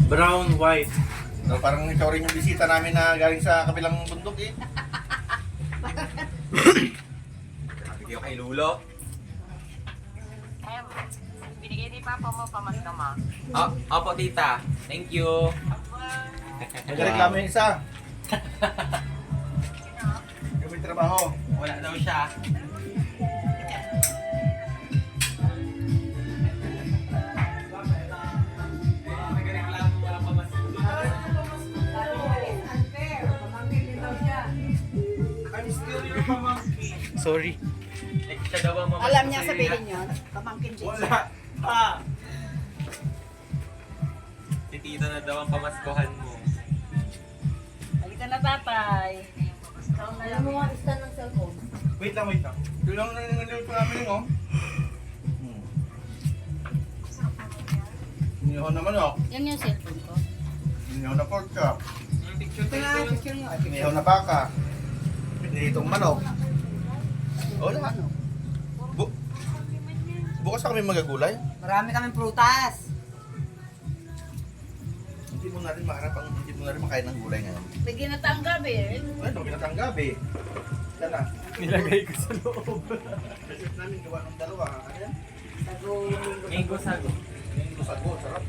Brown, white. No, parang ikaw rin yung bisita namin na galing sa kabilang bundok eh. Bigyan kay Lulo. Binigay ni Papa mo pamaska mo. Ah, opo tita. Thank you. Nagreklamo yung isa. Yung may trabaho. Wala daw siya. Sorry. Siya daw ang mamasko. Alam niya sabihin yun. Pamangkin din. Wala. Ha? Si tita na daw ang pamaskuhan mo. Halika na tatay. Alam mo nga stand ng cellphone. Wait lang. Yun lang nangyayari pa namin yung Inihaw na manok. Yan yung cellphone ko. Inihaw na pork chop. Picture Ito nga, picture nga. Inihaw na baka. Pinitong manok. Wala. Bukas na kami magagulay. Marami kaming prutas. Hindi mo na rin makain ng gulay ngayon. May ginataang gabi eh. Ano, pinatang gabi. Yan na. Nilagay ko sa loob. Resip namin gawa ng dalawa. Ano yan? Sago. Mango sago. Yung sago, sarap.